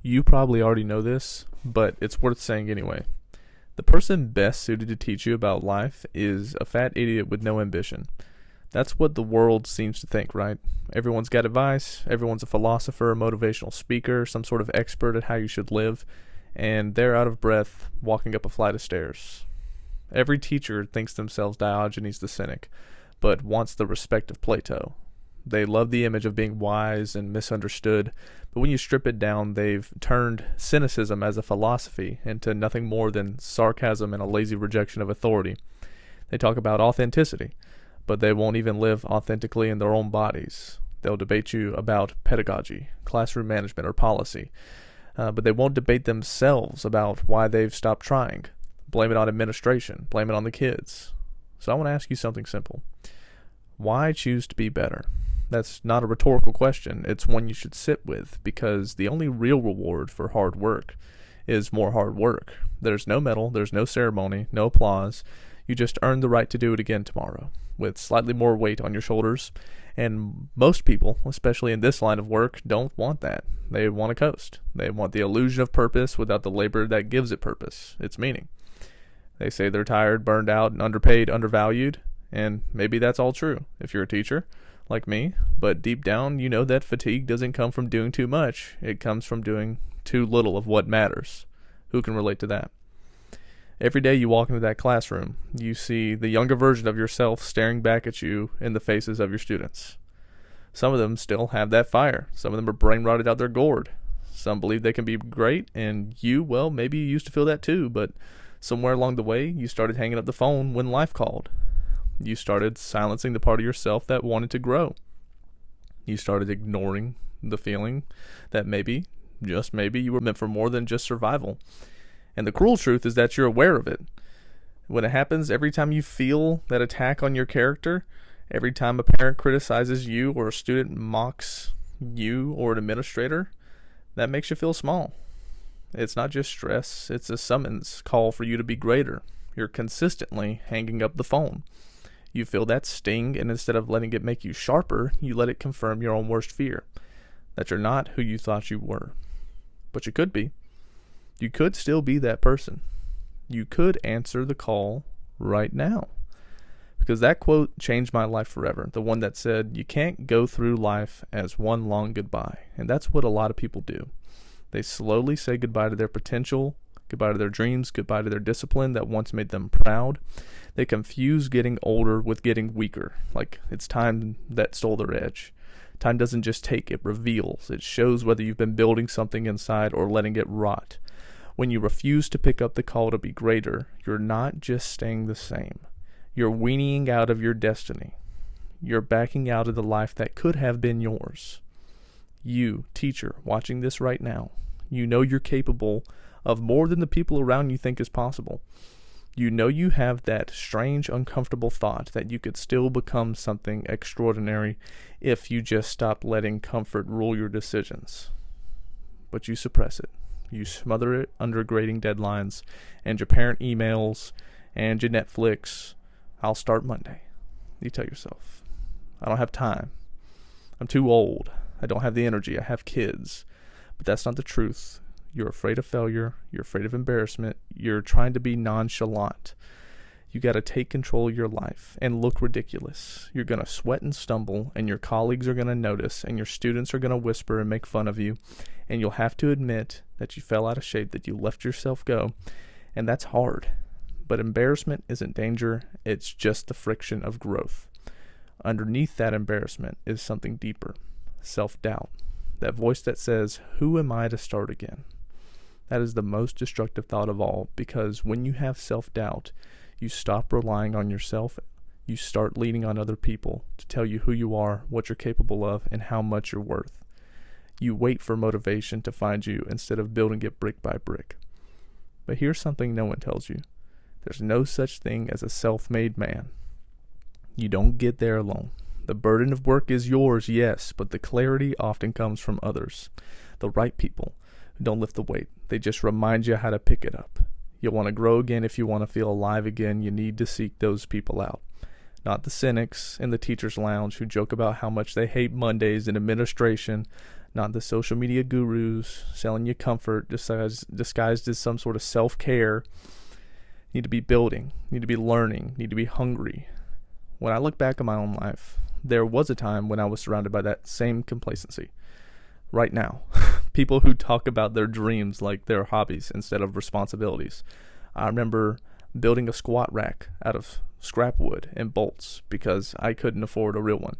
You probably already know this, but it's worth saying anyway. The person best suited to teach you about life is a fat idiot with no ambition. That's what the world seems to think, right? Everyone's got advice, everyone's a philosopher, a motivational speaker, some sort of expert at how you should live, and they're out of breath walking up a flight of stairs. Every teacher thinks themselves Diogenes the Cynic, but wants the respect of Plato. They love the image of being wise and misunderstood, but when you strip it down, they've turned cynicism as a philosophy into nothing more than sarcasm and a lazy rejection of authority. They talk about authenticity, but they won't even live authentically in their own bodies. They'll debate you about pedagogy, classroom management, or policy, but they won't debate themselves about why they've stopped trying. Blame it on administration, blame it on the kids. So I want to ask you something simple. Why choose to be better? That's not a rhetorical question. It's one you should sit with, because the only real reward for hard work is more hard work. There's no medal, there's no ceremony, no applause. You just earn the right to do it again tomorrow, with slightly more weight on your shoulders. And most people, especially in this line of work, don't want that. They want to coast. They want the illusion of purpose without the labor that gives it purpose, its meaning. They say they're tired, burned out, and underpaid, undervalued, and maybe that's all true if you're a teacher like me, but deep down you know that fatigue doesn't come from doing too much. It comes from doing too little of what matters. Who can relate to that? Every day you walk into that classroom, you see the younger version of yourself staring back at you in the faces of your students. Some of them still have that fire. Some of them are brain rotted out their gourd. Some believe they can be great, and well, maybe you used to feel that too, but somewhere along the way you started hanging up the phone when life called. You started silencing the part of yourself that wanted to grow. You started ignoring the feeling that maybe, just maybe, you were meant for more than just survival. And the cruel truth is that you're aware of it. When it happens, every time you feel that attack on your character, every time a parent criticizes you or a student mocks you or an administrator, that makes you feel small. It's not just stress, it's a summons call for you to be greater. You're consistently hanging up the phone. You feel that sting, and instead of letting it make you sharper, you let it confirm your own worst fear, that you're not who you thought you were. But you could be. You could still be that person. You could answer the call right now. Because that quote changed my life forever. The one that said, you can't go through life as one long goodbye. And that's what a lot of people do. They slowly say goodbye to their potential, goodbye to their dreams, goodbye to their discipline that once made them proud. They confuse getting older with getting weaker, like it's time that stole their edge. Time doesn't just take, it reveals. It shows whether you've been building something inside or letting it rot. When you refuse to pick up the call to be greater, you're not just staying the same. You're weaning out of your destiny. You're backing out of the life that could have been yours. You, teacher, watching this right now, you know you're capable of more than the people around you think is possible. You know you have that strange, uncomfortable thought that you could still become something extraordinary if you just stop letting comfort rule your decisions. But you suppress it. You smother it under grading deadlines and your parent emails and your Netflix. I'll start Monday. You tell yourself, I don't have time. I'm too old. I don't have the energy. I have kids. But that's not the truth. You're afraid of failure. You're afraid of embarrassment. You're trying to be nonchalant. You got to take control of your life and look ridiculous. You're going to sweat and stumble, and your colleagues are going to notice, and your students are going to whisper and make fun of you, and you'll have to admit that you fell out of shape, that you let yourself go, and that's hard. But embarrassment isn't danger. It's just the friction of growth. Underneath that embarrassment is something deeper, self-doubt. That voice that says, who am I to start again? That is the most destructive thought of all, because when you have self-doubt, you stop relying on yourself. You start leaning on other people to tell you who you are, what you're capable of, and how much you're worth. You wait for motivation to find you instead of building it brick by brick. But here's something no one tells you. There's no such thing as a self-made man. You don't get there alone. The burden of work is yours, yes, but the clarity often comes from others. The right people who don't lift the weight. They just remind you how to pick it up. You'll want to grow again. If you want to feel alive again, you need to seek those people out. Not the cynics in the teacher's lounge who joke about how much they hate Mondays and administration. not the social media gurus selling you comfort disguised as some sort of self-care. You need to be building, need to be learning, need to be hungry. When I look back at my own life, there was a time when I was surrounded by that same complacency. Right now, people who talk about their dreams like their hobbies instead of responsibilities. I remember building a squat rack out of scrap wood and bolts because I couldn't afford a real one.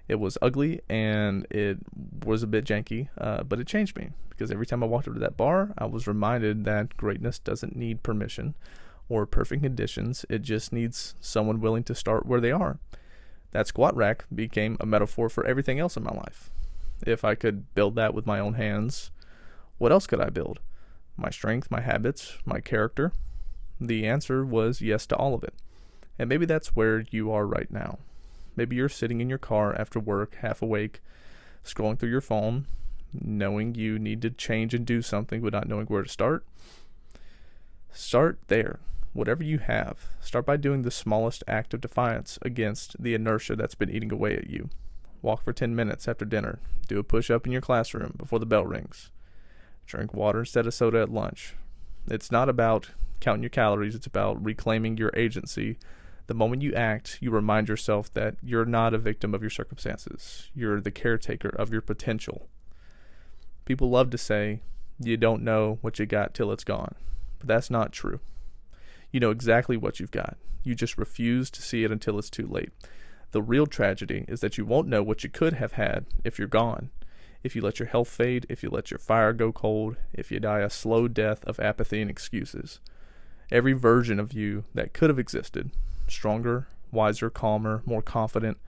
It was ugly and it was a bit janky, but it changed me because every time I walked over to that bar, I was reminded that greatness doesn't need permission or perfect conditions. It just needs someone willing to start where they are. That squat rack became a metaphor for everything else in my life. If I could build that with my own hands, what else could I build? My strength, my habits, my character? The answer was yes to all of it. And maybe that's where you are right now. Maybe you're sitting in your car after work, half awake, scrolling through your phone, knowing you need to change and do something but not knowing where to start. Start there. Whatever you have, start by doing the smallest act of defiance against the inertia that's been eating away at you. Walk for 10 minutes after dinner. Do a push-up in your classroom before the bell rings. Drink water instead of soda at lunch. It's not about counting your calories. It's about reclaiming your agency. The moment you act, you remind yourself that you're not a victim of your circumstances. You're the caretaker of your potential. People love to say, you don't know what you got till it's gone. But that's not true. You know exactly what you've got. You just refuse to see it until it's too late. The real tragedy is that you won't know what you could have had if you're gone. If you let your health fade, if you let your fire go cold, if you die a slow death of apathy and excuses. Every version of you that could have existed, stronger, wiser, calmer, more confident,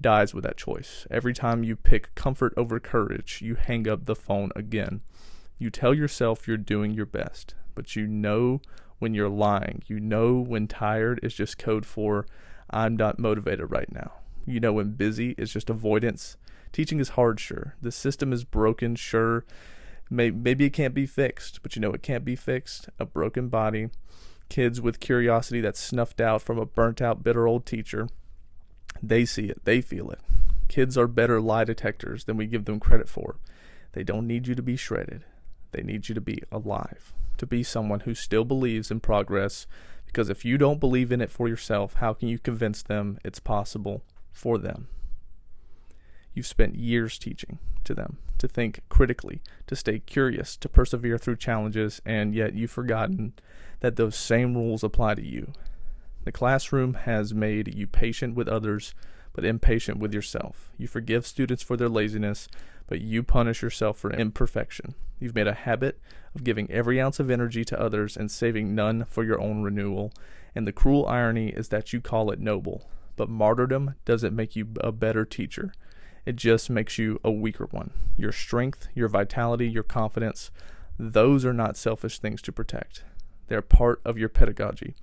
dies with that choice. Every time you pick comfort over courage, you hang up the phone again. You tell yourself you're doing your best, but you know when you're lying. You know when tired is just code for I'm not motivated right now. You know when busy is just avoidance. Teaching is hard, sure. The system is broken, sure. Maybe it can't be fixed, but you know it can't be fixed. A broken body, kids with curiosity that's snuffed out from a burnt-out, bitter old teacher. They see it. They feel it. Kids are better lie detectors than we give them credit for. They don't need you to be shredded. They need you to be alive, to be someone who still believes in progress, because if you don't believe in it for yourself, how can you convince them it's possible for them? You've spent years teaching to them to think critically, to stay curious, to persevere through challenges, and yet you've forgotten that those same rules apply to you. The classroom has made you patient with others, but impatient with yourself. You forgive students for their laziness, but you punish yourself for imperfection. You've made a habit of giving every ounce of energy to others and saving none for your own renewal. And the cruel irony is that you call it noble. But martyrdom doesn't make you a better teacher. It just makes you a weaker one. Your strength, your vitality, your confidence, those are not selfish things to protect. They're part of your pedagogy.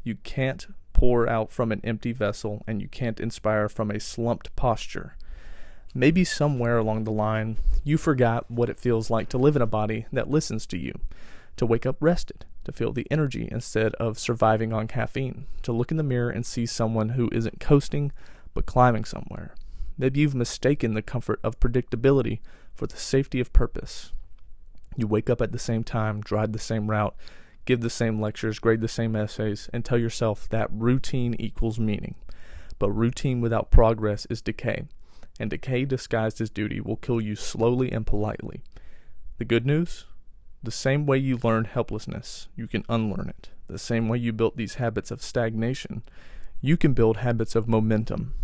You can't pour out from an empty vessel, and you can't inspire from a slumped posture. Maybe somewhere along the line, you forgot what it feels like to live in a body that listens to you, to wake up rested, to feel the energy instead of surviving on caffeine, to look in the mirror and see someone who isn't coasting, but climbing somewhere. Maybe you've mistaken the comfort of predictability for the safety of purpose. You wake up at the same time, drive the same route, give the same lectures, grade the same essays, and tell yourself that routine equals meaning. But routine without progress is decay, and decay disguised as duty will kill you slowly and politely. The good news? The same way you learned helplessness, you can unlearn it. The same way you built these habits of stagnation, you can build habits of momentum.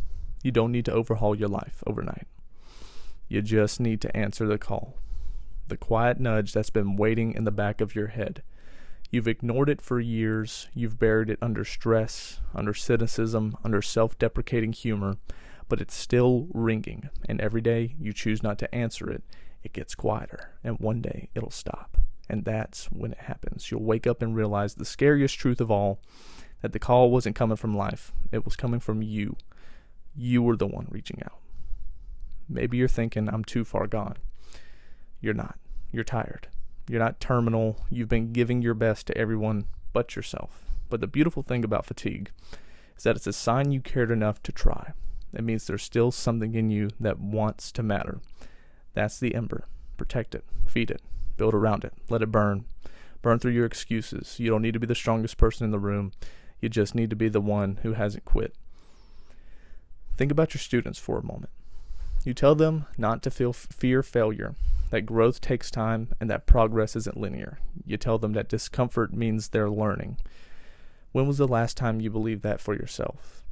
You don't need to overhaul your life overnight. You just need to answer the call. The quiet nudge that's been waiting in the back of your head. You've ignored it for years. You've buried it under stress, under cynicism, under self-deprecating humor, but it's still ringing. And every day you choose not to answer it, it gets quieter. And one day it'll stop. And that's when it happens. You'll wake up and realize the scariest truth of all, that the call wasn't coming from life. It was coming from you. You were the one reaching out. Maybe you're thinking, I'm too far gone. You're not. You're tired. You're not terminal. You've been giving your best to everyone but yourself. But the beautiful thing about fatigue is that it's a sign you cared enough to try. It means there's still something in you that wants to matter. That's the ember. Protect it. Feed it. Build around it. Let it burn. Burn through your excuses. You don't need to be the strongest person in the room. You just need to be the one who hasn't quit. Think about your students for a moment. You tell them not to fear failure, that growth takes time, and that progress isn't linear. You tell them that discomfort means they're learning. When was the last time you believed that for yourself?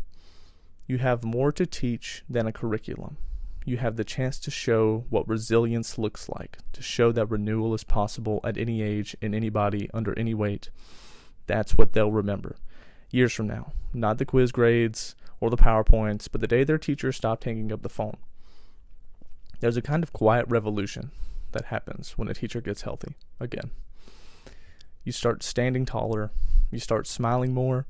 You have more to teach than a curriculum. You have the chance to show what resilience looks like, to show that renewal is possible at any age, in any body, under any weight. That's what they'll remember years from now. Not the quiz grades or the PowerPoints, but the day their teacher stopped hanging up the phone. There's a kind of quiet revolution that happens when a teacher gets healthy again. You start standing taller. You start smiling more.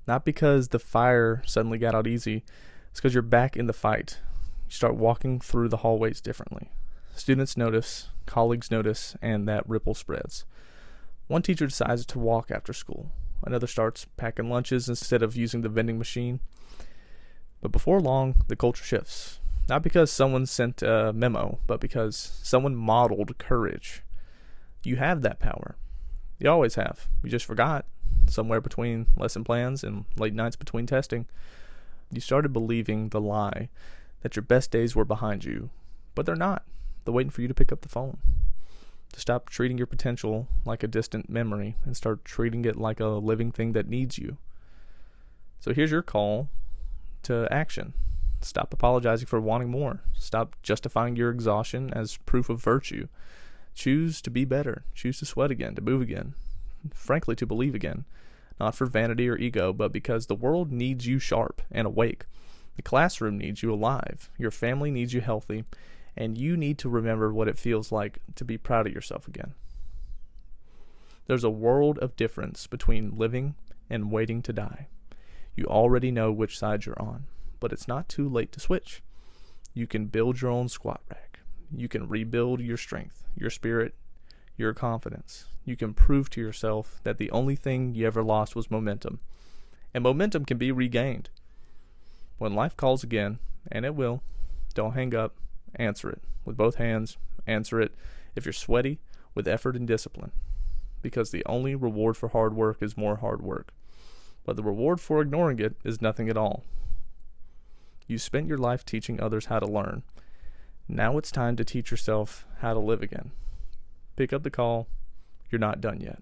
Not because the fire suddenly got out easy. It's because you're back in the fight. You start walking through the hallways differently. Students notice, colleagues notice, and that ripple spreads. One teacher decides to walk after school. Another starts packing lunches instead of using the vending machine. But before long, the culture shifts. Not because someone sent a memo, but because someone modeled courage. You have that power. You always have. You just forgot. Somewhere between lesson plans and late nights between testing, you started believing the lie that your best days were behind you. But they're not. They're waiting for you to pick up the phone. To stop treating your potential like a distant memory and start treating it like a living thing that needs you. So here's your call to action. Stop apologizing for wanting more. Stop justifying your exhaustion as proof of virtue. Choose to be better. Choose to sweat again, to move again. Frankly, to believe again. Not for vanity or ego, but because the world needs you sharp and awake. The classroom needs you alive. Your family needs you healthy. And you need to remember what it feels like to be proud of yourself again. There's a world of difference between living and waiting to die. You already know which side you're on. But it's not too late to switch. You can build your own squat rack. You can rebuild your strength, your spirit, your confidence. You can prove to yourself that the only thing you ever lost was momentum. And momentum can be regained. When life calls again, and it will, don't hang up, answer it. With both hands, answer it. If you're sweaty, with effort and discipline. Because the only reward for hard work is more hard work. But the reward for ignoring it is nothing at all. You spent your life teaching others how to learn. Now it's time to teach yourself how to live again. Pick up the call. You're not done yet.